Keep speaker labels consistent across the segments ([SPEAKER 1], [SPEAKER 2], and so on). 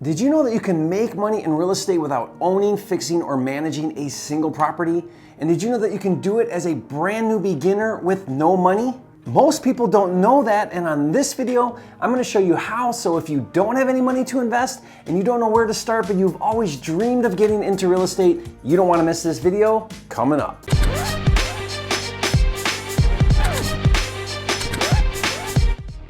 [SPEAKER 1] Did you know that you can make money in real estate without owning, fixing, or managing a single property? And did you know that you can do it as a brand new beginner with no money? Most people don't know that, and on this video, I'm going to show you how. So if you don't have any money to invest and you don't know where to start, but you've always dreamed of getting into real estate, you don't want to miss this video coming up.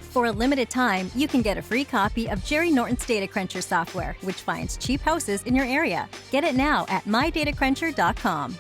[SPEAKER 2] For a limited time, you can get a free copy of Jerry Norton's Data Cruncher software, which finds cheap houses in your area. Get it now at mydatacruncher.com.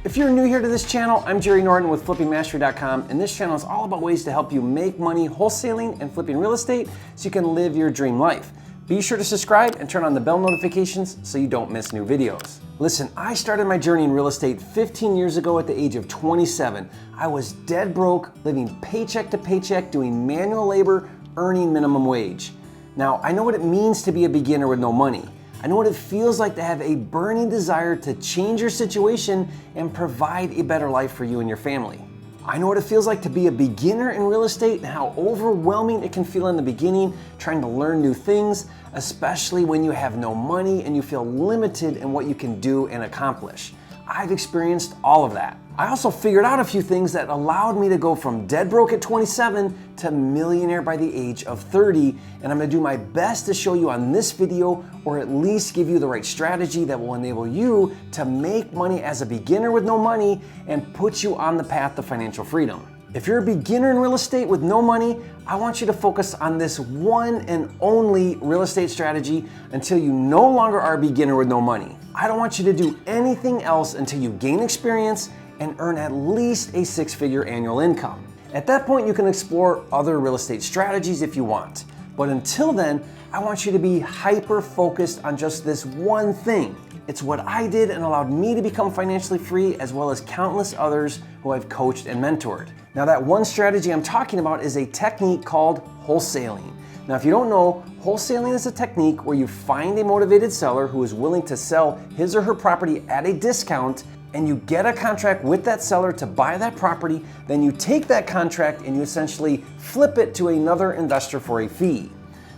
[SPEAKER 1] If you're new here to this channel, I'm Jerry Norton with FlippingMastery.com, and this channel is all about ways to help you make money wholesaling and flipping real estate so you can live your dream life. Be sure to subscribe and turn on the bell notifications so you don't miss new videos. Listen, I started my journey in real estate 15 years ago at the age of 27. I was dead broke, living paycheck to paycheck, doing manual labor, earning minimum wage. Now, I know what it means to be a beginner with no money. I know what it feels like to have a burning desire to change your situation and provide a better life for you and your family. I know what it feels like to be a beginner in real estate and how overwhelming it can feel in the beginning trying to learn new things, especially when you have no money and you feel limited in what you can do and accomplish. I've experienced all of that. I also figured out a few things that allowed me to go from dead broke at 27 to millionaire by the age of 30, and I'm gonna do my best to show you on this video, or at least give you the right strategy that will enable you to make money as a beginner with no money and put you on the path to financial freedom. If you're a beginner in real estate with no money, I want you to focus on this one and only real estate strategy until you no longer are a beginner with no money. I don't want you to do anything else until you gain experience and earn at least a six-figure annual income. At that point, you can explore other real estate strategies if you want. But until then, I want you to be hyper-focused on just this one thing. It's what I did and allowed me to become financially free, as well as countless others who I've coached and mentored. Now, that one strategy I'm talking about is a technique called wholesaling. Now, if you don't know, wholesaling is a technique where you find a motivated seller who is willing to sell his or her property at a discount, and you get a contract with that seller to buy that property. Then you take that contract and you essentially flip it to another investor for a fee.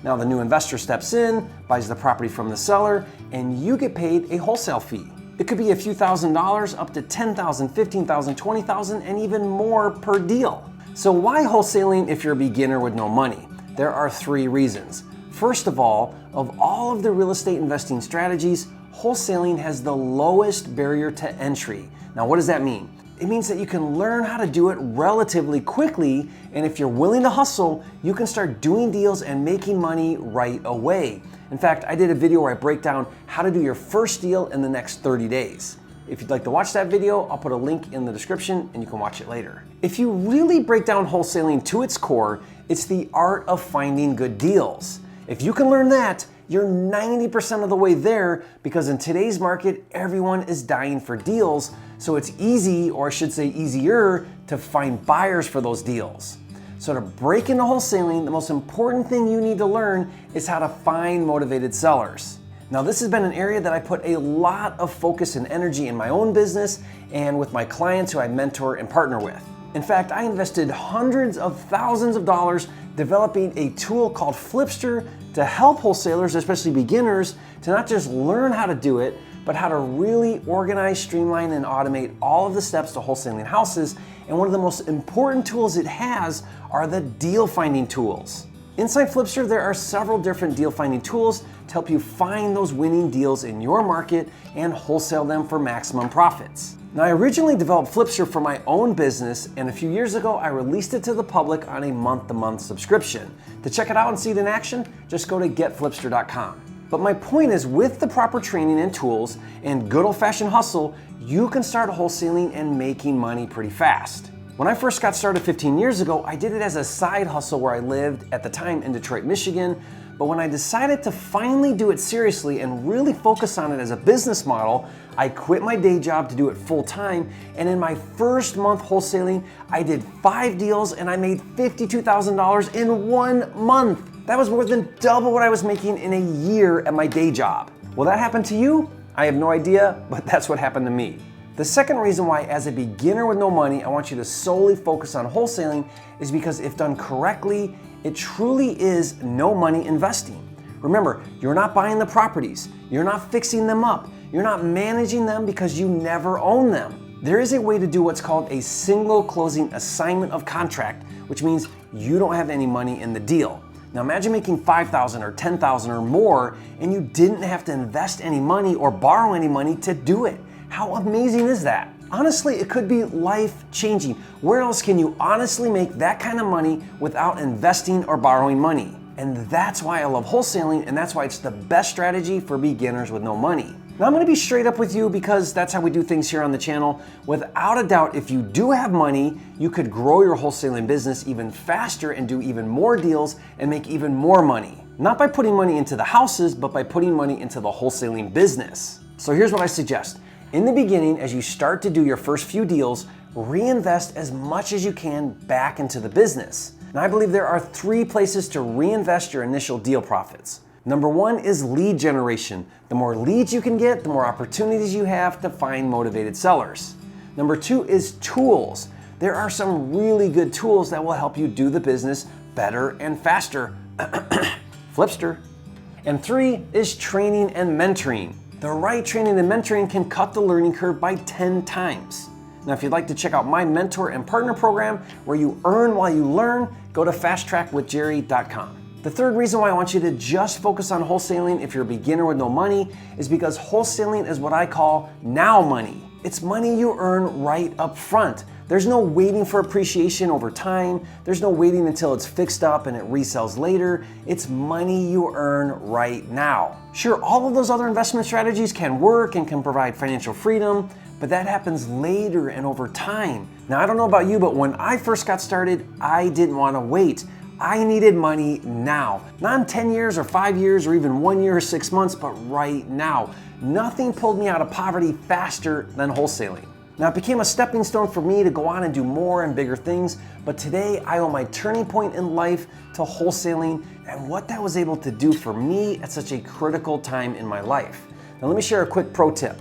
[SPEAKER 1] Now, the new investor steps in, buys the property from the seller, and you get paid a wholesale fee. It could be a few $1,000s up to $10,000, $15,000, $20,000, and even more per deal. So why wholesaling if you're a beginner with no money? There are three reasons. First of all of the real estate investing strategies, wholesaling has the lowest barrier to entry. Now, what does that mean? It means that you can learn how to do it relatively quickly, and if you're willing to hustle, you can start doing deals and making money right away. In fact, I did a video where I break down how to do your first deal in the next 30 days. If you'd like to watch that video, I'll put a link in the description and you can watch it later. If you really break down wholesaling to its core, it's the art of finding good deals. If you can learn that, you're 90% of the way there, because in today's market, everyone is dying for deals. So it's easy, or I should say easier, to find buyers for those deals. So to break into wholesaling, the most important thing you need to learn is how to find motivated sellers. Now, this has been an area that I put a lot of focus and energy in my own business and with my clients who I mentor and partner with. In fact, I invested hundreds of thousands of dollars developing a tool called FLIPSTER to help wholesalers, especially beginners, to not just learn how to do it, but how to really organize, streamline, and automate all of the steps to wholesaling houses. And one of the most important tools it has are the deal finding tools. Inside FLIPSTER, there are several different deal finding tools to help you find those winning deals in your market and wholesale them for maximum profits. Now, I originally developed FLIPSTER for my own business, and a few years ago, I released it to the public on a month-to-month subscription. To check it out and see it in action, just go to getflipster.com. But my point is, with the proper training and tools and good old-fashioned hustle, you can start wholesaling and making money pretty fast. When I first got started 15 years ago, I did it as a side hustle where I lived at the time in Detroit, Michigan. But when I decided to finally do it seriously and really focus on it as a business model, I quit my day job to do it full time. And in my first month wholesaling, I did 5 deals and I made $52,000 in 1 month. That was more than double what I was making in a year at my day job. Will that happen to you? I have no idea, but that's what happened to me. The second reason why, as a beginner with no money, I want you to solely focus on wholesaling is because if done correctly, it truly is no money investing. Remember, you're not buying the properties, you're not fixing them up, you're not managing them because you never own them. There is a way to do what's called a single closing assignment of contract, which means you don't have any money in the deal. Now imagine making $5,000 or $10,000 or more and you didn't have to invest any money or borrow any money to do it. How amazing is that? Honestly, it could be life-changing. Where else can you honestly make that kind of money without investing or borrowing money? And that's why I love wholesaling, and that's why it's the best strategy for beginners with no money. Now I'm gonna be straight up with you because that's how we do things here on the channel. Without a doubt, if you do have money, you could grow your wholesaling business even faster and do even more deals and make even more money. Not by putting money into the houses, but by putting money into the wholesaling business. So here's what I suggest. In the beginning, as you start to do your first few deals, reinvest as much as you can back into the business. Now I believe there are 3 places to reinvest your initial deal profits. Number 1 is lead generation. The more leads you can get, the more opportunities you have to find motivated sellers. Number 2 is tools. There are some really good tools that will help you do the business better and faster. FLIPSTER. And 3 is training and mentoring. The right training and mentoring can cut the learning curve by 10 times. Now, if you'd like to check out my mentor and partner program where you earn while you learn, go to fasttrackwithjerry.com. The third reason why I want you to just focus on wholesaling if you're a beginner with no money is because wholesaling is what I call now money. It's money you earn right up front. There's no waiting for appreciation over time. There's no waiting until it's fixed up and it resells later. It's money you earn right now. Sure, all of those other investment strategies can work and can provide financial freedom, but that happens later and over time. Now, I don't know about you, but when I first got started, I didn't want to wait. I needed money now. Not in 10 years or 5 years or even 1 year or 6 months, but right now. Nothing pulled me out of poverty faster than wholesaling. Now, it became a stepping stone for me to go on and do more and bigger things, but today I owe my turning point in life to wholesaling and what that was able to do for me at such a critical time in my life. Now, let me share a quick pro tip.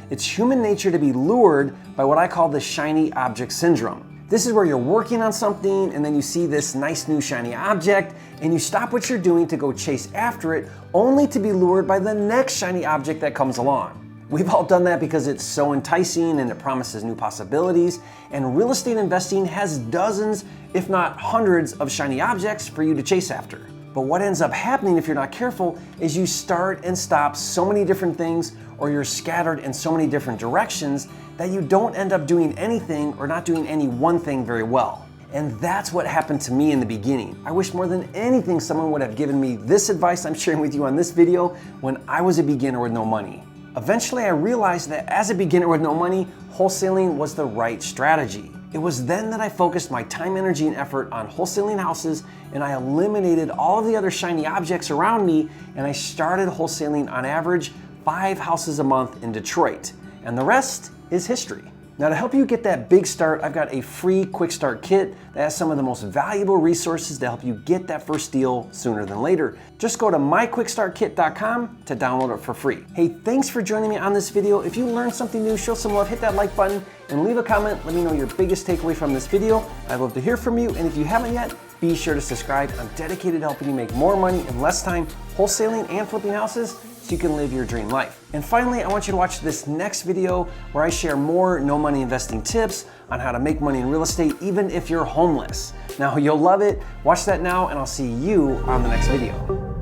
[SPEAKER 1] It's human nature to be lured by what I call the shiny object syndrome. This is where you're working on something and then you see this nice new shiny object and you stop what you're doing to go chase after it only to be lured by the next shiny object that comes along. We've all done that because it's so enticing and it promises new possibilities, and real estate investing has dozens, if not hundreds, of shiny objects for you to chase after. But what ends up happening if you're not careful is you start and stop so many different things, or you're scattered in so many different directions that you don't end up doing anything or not doing any one thing very well. And that's what happened to me in the beginning. I wish more than anything someone would have given me this advice I'm sharing with you on this video when I was a beginner with no money. Eventually, I realized that as a beginner with no money, wholesaling was the right strategy. It was then that I focused my time, energy, and effort on wholesaling houses, and I eliminated all of the other shiny objects around me, and I started wholesaling on average 5 houses a month in Detroit. And the rest is history. Now, to help you get that big start, I've got a free quick start kit that has some of the most valuable resources to help you get that first deal sooner than later. Just go to myquickstartkit.com to download it for free. Hey, thanks for joining me on this video. If you learned something new, show some love, hit that like button, and leave a comment. Let me know your biggest takeaway from this video. I'd love to hear from you, and if you haven't yet, be sure to subscribe. I'm dedicated to helping you make more money in less time wholesaling and flipping houses, so you can live your dream life. And finally, I want you to watch this next video where I share more no money investing tips on how to make money in real estate even if you're homeless. Now, you'll love it. Watch that now, and I'll see you on the next video.